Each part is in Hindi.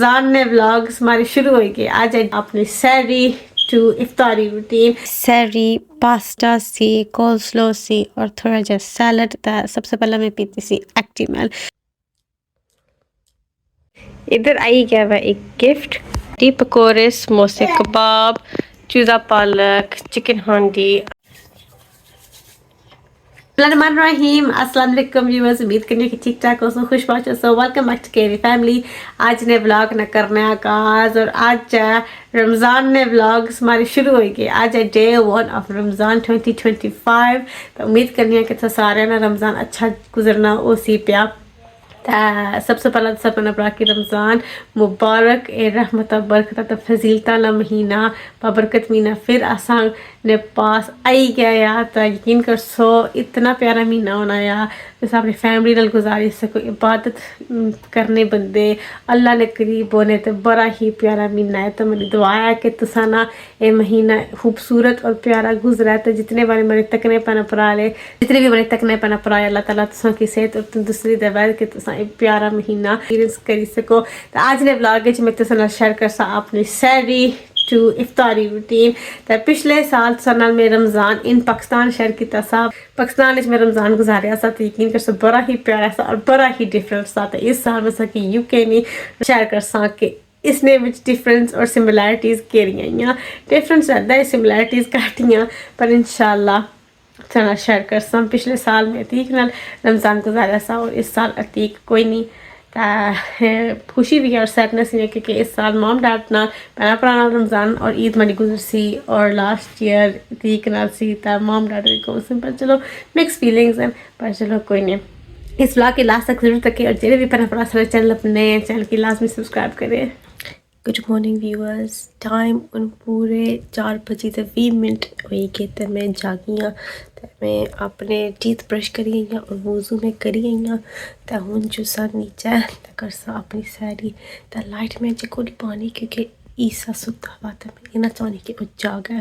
रमज़ान ने व्लॉग्स हमारे शुरू हो गए। आज अपनी सैरी टू इफ्तारी रूटीन सैरी पास्ता सी कोल्स्लो सी और थोड़ा जा सैलड था। सबसे पहले मैं पीती सी एक्टिमल। इधर आई गया हुआ एक गिफ्ट, टी पकोड़े, समोसे, कबाब, चूजा पालक, चिकन हांडी। रहीम अस्सलाम वालेकुम व्यूअर्स, उम्मीद करनी कि ठीक ठाक हो, खुश पहुँचो। So welcome back to KV family. आज ने व्लॉग न करने आगाज और आज रमज़ान ने व्लॉग्स हमारे शुरू हो गए। आज है डे 1 ऑफ रमज़ान 2025। तो उम्मीद करनी है कि सारे ना रमज़ान अच्छा गुजरना उसी पे। सबसे पहला सब अपना कि रमज़ान मुबारक ए रहमत बरकत फजीलता ला महीना बरकत महीना फिर आसान ने पास आई गया यार। तो यकीन कर सो इतना प्यारा महीना होना यार, जैसे अपनी फैमिली नाल गुजारी सको, इबादत करने बंदे अल्लाह ने करीब होने। तो बड़ा ही प्यारा महीना है। तो मेरी दुआ है कि तुसा ना ये महीना खूबसूरत और प्यारा गुजरा है। तो जितने बारे मेरे तकने पैना पराले, जितने भी मेरे तकने पैना पराए, अल्लाह ताला तुसा की सेहत और तंदुरुस्ती देवे कि तुसा एक प्यारा महीना एक्सपीरियंस करी सको। तो आज ने व्लॉग में तुसा नाल शेयर कर सा अपनी सैरी टू इफ्तारी रूटीन। तो पिछले साल साल में रमज़ान इन पाकिस्तान शेयर किया सा, पाकिस्तान में रमज़ान गुजारिया सा। तो यकीन कर सो बड़ा ही प्यारा सा और बड़ा ही डिफरेंट सा। तो इस साल में सकी यूके में शेयर कर सा कि इसने विच डिफरेंस और सिमिलैरिटीज़ केरियां। डिफरेंस ज़्यादा है, सिमिलैरिटीज़ घटियां, पर इंशाल्लाह चना शेयर कर सा। पिछले साल में अतीक नाल रमज़ान गुजारिया सा और इस साल अतीक कोई नहीं। खुशी भी है और सैडनेस भी है क्योंकि इस साल मॉम डैड नाल पैना पुराना रमज़ान और ईद मनी गुजर सी और लास्ट ईयर अतीक नाल सी। मॉम डैड को सिंपल चलो मिक्स फीलिंग्स हैं, पर चलो कोई नहीं। इस व्लॉग के लास्ट तक जरूर तक और जो भी पैना पुराना सारे चैनल अपने चैनल की लाजमी सब्सक्राइब करें। गुड मॉर्निंग व्यूअर्स, टाइम उन पूरे 4:20 हुई गए। तो मैं जागी हाँ, तो मैं अपने टीथ ब्रश करी गई और वजू में करी गई हाँ। तो हूँ जो सा नीचे तो कर सा अपनी सैरी। तो लाइट में जो पानी क्योंकि ईसा सुता हुआ तो मैं इना चाहनी कि वो जागा।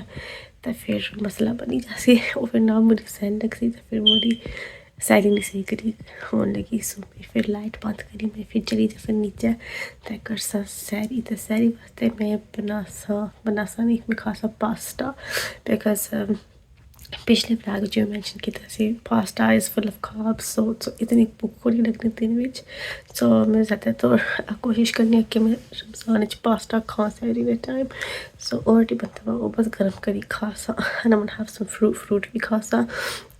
तो फिर मसला बनी जासी और फिर ना मुझे सहन लग सी। तो फिर मुझी सैरी नहीं सही करी होने लगी। सो मैं फिर लाइट बंद करी, मैं फिर चली जा फिर नीचे तय कर सा सैरी। तो सैरी वास्ते मैं बना सा नहीं, मैं खा सा पास्ता बिकॉज पिछले व्लॉग जो मैंशन किया से pasta is full of carbs. So इतनी भुख नहीं लगनी दिन विच। सो मैं ज़्यादातर कोशिश करनी कि मैं रमज़ान पास्ता खा सैरी वे टाइम। सो ऑलरेडी बनता वो बस गर्म करी खा सा and I have some fruit भी खा सा।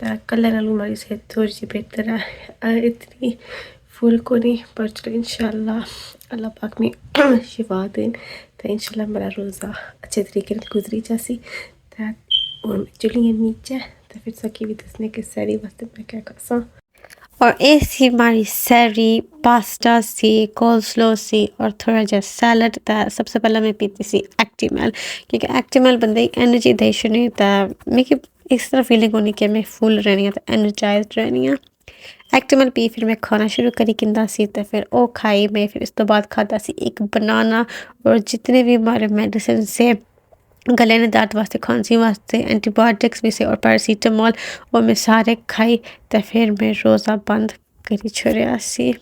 कलर नाल हमारी सेहत थोड़ी सी बेहतर है, इतनी फुल को नहीं, पर चलो इंशाल्लाह अल्लाह पाक में शिफा दें। तो इंशाल्लाह मेरा रोज़ा अच्छे तरीके से गुजरी जासी। और मैं चली नीचे तो फिर सकी भी दसने के सैरी वास्ते मैं क्या कर सा। और ऐसी हमारी सैरी पास्ता सी कोल्स्लो सी और थोड़ा जा सैलड था। सबसे पहले मैं पीती सी एक्टिमल क्योंकि एक्टिमल बंदे एनर्जी दे शुरू था। मैं इस तरह फीलिंग होनी कि मैं फुल रहनी है, तो एनर्जाइज रहनी है। एक्टिमल पी फिर मैं खाना शुरू करी किंदा सी। तो फिर वो खाई मैं, फिर इस तो बाद खाता सी एक बनाना और जितने भी हमारे मेडिसिन से गले ने दर्द वास्ते, खांसी वास्ते, एंटीबायोटिक्स भी से और पैरासीटामोल वो मैं सारे खाई। तो फिर मैं रोज़ा बंद करी छोड़िया सी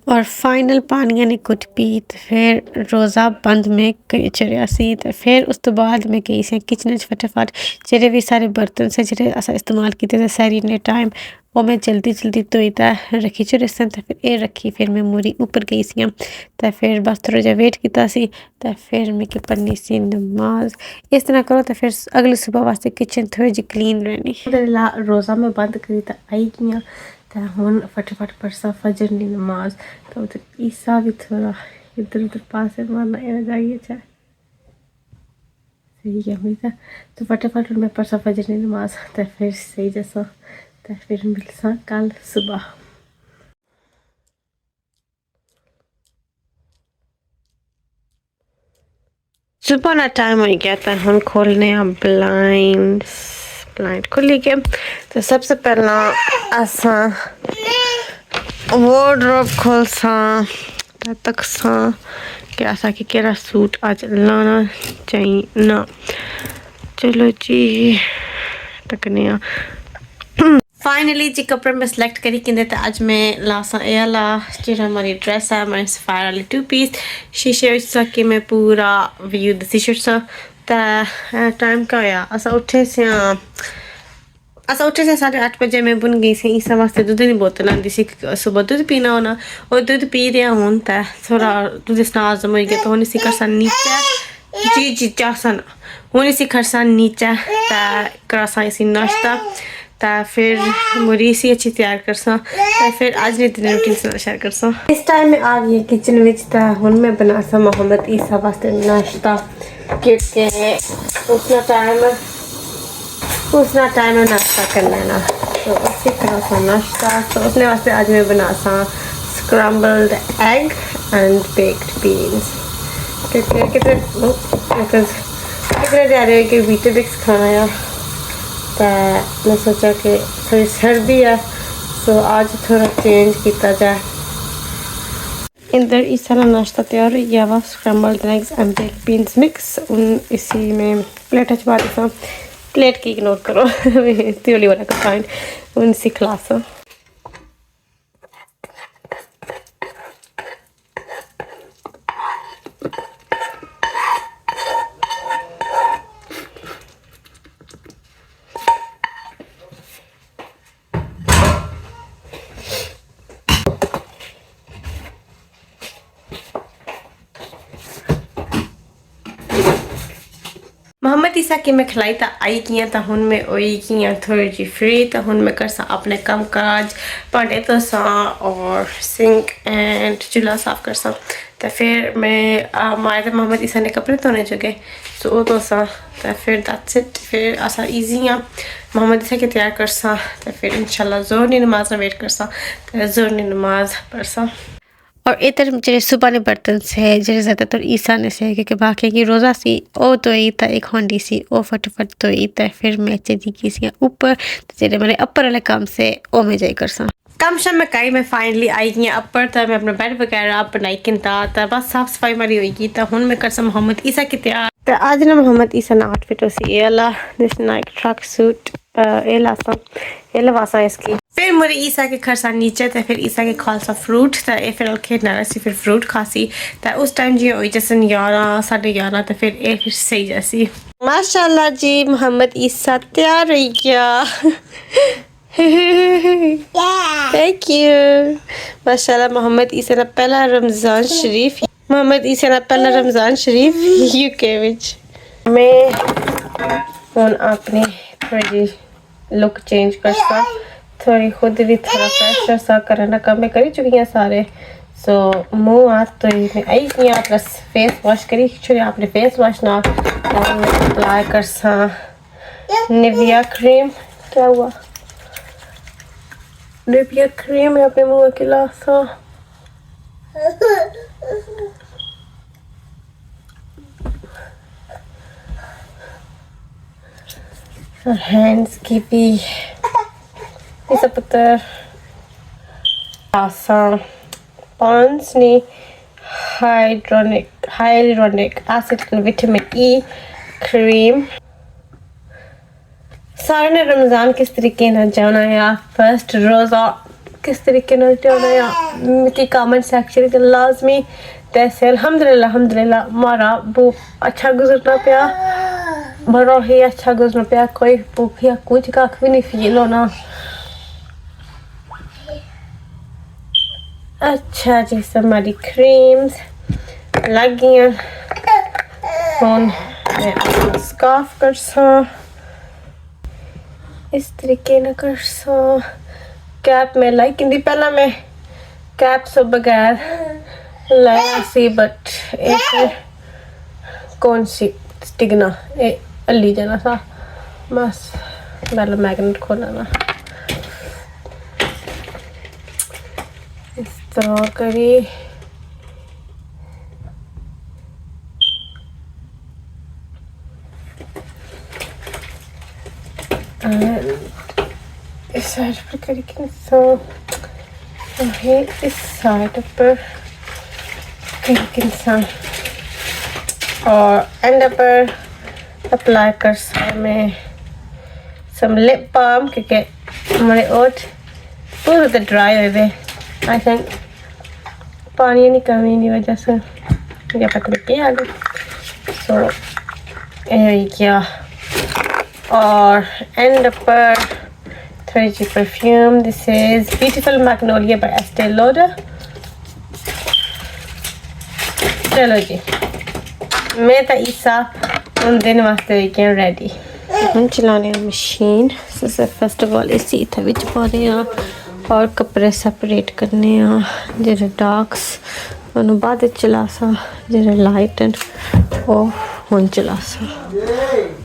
और फाइनल पानी ने कुछ पी। तो फिर रोज़ा बंद में करी छोड़िया सी। तो फिर उस तो बाद मैं गई सी किचन फटाफट जेडे भी सारे बर्तन से जेडे अस इस्तेमाल किए थे सैरी ने टाइम वो मैं जल्दी धोई तो रखी छोड़े सन। तो फिर ये रखी, फिर मैं मूरी ऊपर गई सी। तो फिर बस थोड़ा जा वेट किया सी। तो फिर मैं पढ़नी सी नमाज। इस तरह करो तो फिर अगले सुबह वास्ते किचन थोड़ी जी क्लीन रहनी। रोज़ा में बंद करी तो आई गई। तो हूँ फटाफट पढ़सा फजर की नमाज। तो उधर ईसा भी थोड़ा इधर उधर पास मारना एना जाइए चाहे सही क्या हुई था। तो फटाफट मैं पढ़सा फजर की नमाज। तो फिर सही जैसा तो फिर मिलसा कल सुबह। सुबह ना टाइम हो गया था, हम खोलने ब्लाइंड खोली के। तो सबसे पहला असा वार्डरोब खोल सा तक सा कि असा कि केड़ा सूट आज लाना चाहिए ना। चलो जी तकने फाइनली जी कपड़े में सिलेक्ट करी कि आज मैं लासा एला जो हमारी ड्रेस है मैं सफायर वाली 2 पीस शीशे कि मैं पूरा व्यू दसी छुड़ टाइम का होया असा उठे से 8:30 बजे मैं बुन गई सी इस वास्ते दूध की बोतल आंदी सी सुबह दूध पीना होना और दूध पी रहा हूँ तो थोड़ा दूध स्नाजम हो गया तो हूँ इसी करसा नीचे जी चासन हूँ इसी करसा नीचे करसा इसी नाश्ता तो फिर मुरी सी अच्छी तैयार करसा तो फिर आज नहीं दिन रूटीन से शेयर करसा इस टाइम में आ गई किचन में तो हूँ मैं बना सा मोहम्मद ईसा वास्ते नाश्ता क्योंकि उसना टाइम है नाश्ता कर लेना तो उसी तरह सा नाश्ता तो उसने वास्ते आज मैं बना सा scrambled egg and baked beans क्योंकि कितने जा रहे हैं कि वीटाबिक्स खाना है तो मैं सोचा कि थोड़ी सर्दी है तो आज थोड़ा चेंज किया जाए इधर इस तरह नाश्ता तैयार हो गया हुआ scrambled eggs and baked beans mix उन इसी में प्लेट हचवा दी प्लेट की इग्नोर करो त्योली वाला का फाइन उनसी क्लास मोहम्मद ईसा की मैं खिलाई तो आई किया तो हूँ मैं ओई किया थोड़ी जी फ्री तो हूँ मैं कर सा अपने कम काज भांडे तो सा और सिंक एंड चूल्हा साफ कर सा तो फिर मैं माए तो मोहम्मद ईसा ने कपड़े धोने चुके सो तो सा तो फिर दैट्स इट फिर ऐसा ईजी है मोहम्मद ईसा के तैयार कर सा तो फिर इंशाल्लाह जोहर की नमाज वेट कर सा तो जोहर की नमाज पढ़ सा और इधर जो सुबह ने बर्तन से जो ज़्यादातर ईसा ने से क्योंकि बाकी की रोज़ा सी ओ तो ही था एक होंडी सी ओ फटाफट तो ही था फिर मैं चली की सी ऊपर तो जो मेरे अपर वाले काम से ओ मैं जाई कर सा कम शम में कई मैं फाइनली आई गई अपर तो मैं अपना बेड वगैरह बनाई किनता तो बस साफ सफाई मारी होगी तो हूँ मैं कर सा मोहम्मद ईसा की तैयार तो आज ना मोहम्मद ईसा ना आउटफिट हो सी एला दिस नाइक ट्रक सूट एला वासा इसकी फिर मेरे ईसा के खरसा नीचे तो फिर ईसा के खालसा फ्रूट तो ये फिर खेलना रसी फिर फ्रूट खासी तो उस टाइम जी हुई जैसे 11 11:30 तो फिर ये फिर सही जैसी माशाल्लाह जी मोहम्मद ईसा तैयार हो गया थैंक यू माशाल्लाह मोहम्मद ईसा ना पहला रमज़ान शरीफ यूके विच मैं हूँ अपनी थोड़ी लुक चेंज कर सा थोड़ी खुद भी थोड़ा फ्रेश सा करना काम मैं करी चुकी हैं सारे सो मुँह हाथ तो मैं आई की प्लस फेस वॉश करी छोड़ी आपने फेस वॉश ना अप्लाई कर सा निविया क्रीम क्या हुआ निविया क्रीम है अपने मुँह के लासा और हैंड्स की भी bisa putar asam pons ni hyaluronic acid and vitamin E cream सारे ने रमज़ान किस तरीके ना जाना या फर्स्ट रोज़ा किस तरीके ना जाना या कि कमेंट सेक्शन के लाजमी तैसे अल्हम्दुलिल्लाह हमारा वो अच्छा गुजरना पाया बड़ा ही अच्छा गुजरना पाया कोई भूख या कुछ का भी नहीं फील होना अच्छा जी सब हमारी क्रीम्स लग गई फोन मैं अपना स्कार्फ कर सा इस तरीके ना कर सा कैप में लाइक इंदी पहला मैं कैप से बगैर लाया सी बट एक कौन सी स्टिगना ए अली जाना सा बस पहले मैग्नेट खोलना ना इस तरह करी इस साइड पर करी सो इस साइड पर करी और एंड पर अप्लाई कर सा मैं सम लिप बाम क्योंकि हमारे ओट पूरे तो ड्राई हुए थे। आई थिंक पानी की कमी की वजह से या पता नहीं क्या आ गई। सो यही किया और एंड पर थोड़ी सी perfume. This is beautiful magnolia by Estee Lauder. चलो जी, मैं तो ईसा उन दिन वास्ते वीकेंड रेडी। हम चलाने मशीन। फर्स्ट ऑफ ऑल इसी इत्थे विच पाने आ और कपड़े सेपरेट करने आ जेह्ड़े डार्क्स उन्होंने बाद चलासा, जेह्ड़े लाइट एंड वो हुन चलासा।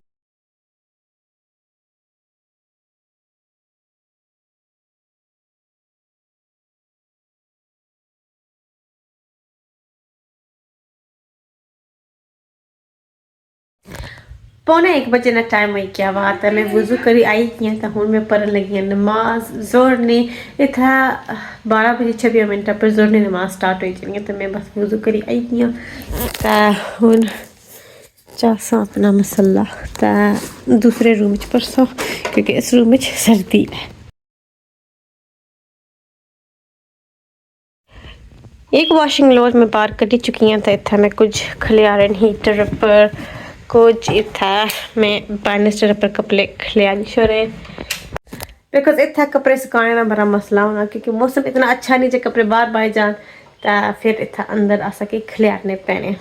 पौने 1 बजे ना टाइम हुई क्या बात है। मैं वज़ू करी आई की तो हूँ मैं पढ़न लगी नमाज जोर ने इतना 12 बजे 26 मिनट पर जोर ने नमाज स्टार्ट हुई चली तो मैं बस वज़ू करी आई की हूँ चासा अपना मसला तो दूसरे रूम च परसों क्योंकि इस रूम में सर्दी है। एक वॉशिंग लोड मैं बाहर कढ़ी चुकी हैं तो इतना मैं कुछ खलियारन हीटर पर कुछ इतना मैं बानिस्टर पर कपड़े खलियारी छोड़े बिकॉज इतना कपड़े सुखाने का बड़ा मसला होना क्योंकि मौसम इतना अच्छा नहीं जो कपड़े बाहर बाहर जान तो फिर इतना अंदर आ सके खलियारने पैने।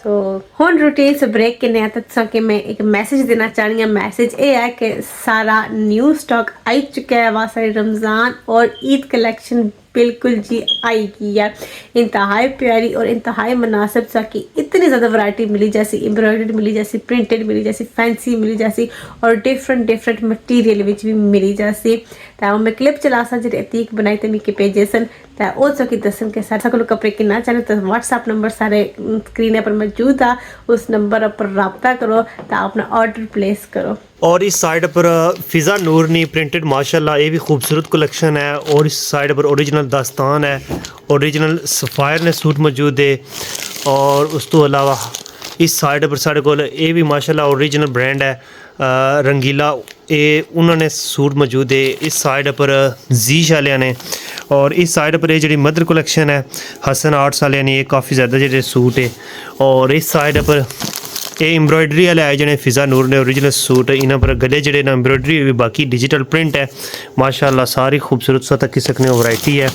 सो हुन रूटीन से ब्रेक करने आता कि मैं एक मैसेज देना चाहनी हूँ। मैसेज ये है कि सारा न्यू स्टॉक आई चुका है। वहाँ सारे रमज़ान और ईद कलेक्शन बिल्कुल जी आएगी यार, इंतहाई प्यारी और इंतहाई मुनासिब सा कि इतनी ज़्यादा वैरायटी मिली जैसी एम्ब्रॉयडर्ड मिली जैसी प्रिंटेड मिली जैसी फैंसी मिली जैसी और डिफरेंट मटीरियल विच भी मिली जैसी। तो मैं क्लिप चला सा जो अतीक बनाई तो मिगी भेजे सन तो उस की दसन के सारे को कपड़े कितना चाहे तो व्हाट्सएप नंबर सारे स्क्रीन पर मौजूद आ, उस नंबर पर रब्ता करो तो अपना ऑर्डर प्लेस करो। और इस साइड पर फ़िज़ा नूरनी प्रिंटेड माशाल्लाह ये भी खूबसूरत कलेक्शन है। और इस साइड पर ओरिजिनल दास्तान है, ओरिजिनल सफ़ायर ने सूट मौजूद है। और उस तो अलावा इस साइड पर साढ़े को ये भी माशाल्लाह ओरिजिनल ब्रांड है रंगीला, ये उन्होंने सूट मौजूद है। इस साइड पर जीश वाले ने और इस साइड पर ये जी मदर कलेक्शन है हसन आर्ट्स वाले ने, ये काफ़ी ज़्यादा जो सूट है। और इस साइड पर ये एम्ब्रॉयडरी वाले आए जिन्हें फ़िज़ा नूर ने ओरिजिनल सूट इन्होंने पर गले जड़े ना एम्ब्रॉयडरी भी बाकी डिजिटल प्रिंट है माशाल्लाह सारी खूबसूरत सा तक सकने वैरायटी है।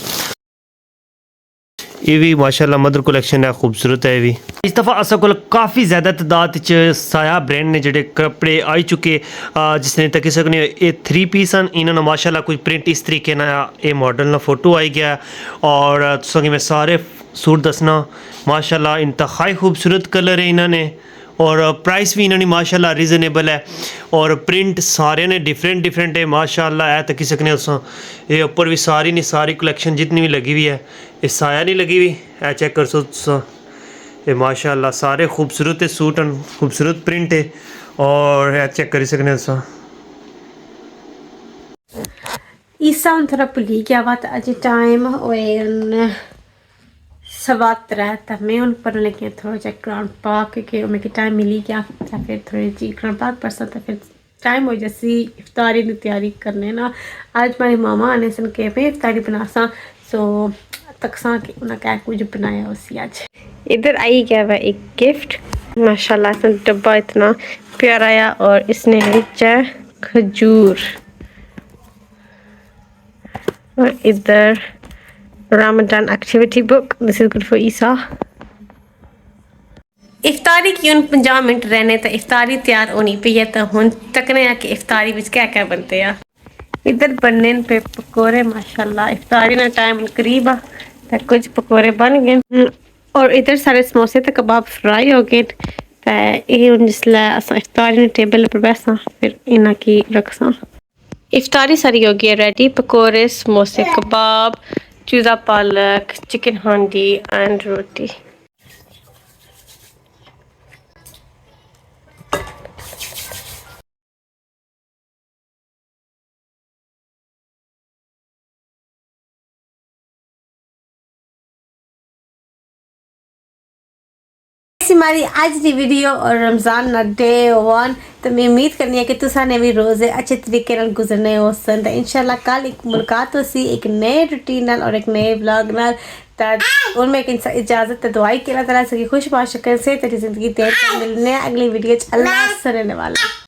ये भी माशाल्लाह मदर कलेक्शन है, खूबसूरत है। ये भी इस दफ़ा असा को काफ़ी ज़्यादा तादाद साया ब्रांड ने जोड़े कपड़े आई चुके जिसने तक सकने ये 3 पीस हैं। इन्होंने माशाल्लाह कुछ प्रिंट इस तरीके ना ये मॉडल ना फोटो आई गया और तुसें मैं सारे सूट दसना माशाल्लाह इंतहाई खूबसूरत कलर है इन्होंने और प्राइस भी इन्होंने माशाल्लाह रीज़नेबल है और प्रिंट सारे ने डिफरेंट है माशाल्लाह है। तक सकने ये ऊपर भी सारी नहीं सारी कलेक्शन जितनी भी लगी हुई है ये साया नहीं लगी हुई है चेक कर सो ये माशाल्लाह सारे खूबसूरत सूट हैं, खूबसूरत प्रिंट है और चेक कर सकने ईसा हूँ थोड़ा भुली गया वा तो अज टाइम होए 3:15 तो मैं हूँ पढ़न लगी थोड़ा जहा कुरान पाक क्योंकि मेरे टाइम मिली गया तो फिर थोड़ी जी कुरान पाक पढ़सा तो फिर टाइम हो जैसी इफ्तारी की तैयारी करने ना। आज मेरी मामा आने सन के मैं इफ्तारी बनासा सो तकसा कि उन्हें क्या कुछ बनाया उसी आज। इधर आई गया हुआ एक गिफ्ट माशाल्लाह इसका डब्बा इतना प्यारा आया और इसने नीचे खजूर और इधर Ramadan activity book. This is good for Isa. इफ्तारी की उन 50 मिनट रहने तो इफ्तारी तैयार होनी पई है तो हुन तकने आ कि इफ्तारी विच क्या बनते हैं। इधर बनने पे पकोड़े माशाल्लाह इफ्तारी ना टाइम करीब आ तो कुछ पकोड़े बन गए और इधर सारे समोसे तो कबाब फ्राई हो गए तो ये हुन जिसले असां इफ्तारी टेबल पर बैसा फिर इन्हां की रखसा। इफ्तारी सारी हो गई है रेडी। पकोड़े समोसे कबाब चूज़ा पालक चिकन हांडी एंड रोटी। सी हमारी आज की वीडियो और रमज़ान ना डे 1 तो मैं उम्मीद करनी है कि तुसा ने भी रोज़े अच्छे तरीके नाल गुजरने हो सन तो इंशाल्लाह कल एक मुलाकात हो सी एक नए रूटीन नाल और एक नए व्लॉग नाल और मैं इजाज़त तो दुआई के अल्लाह ताला से खुश बाश कर से तेरी ज़िंदगी देर तक मिलने अगली वीडियो अल्लाह से रहने वाला।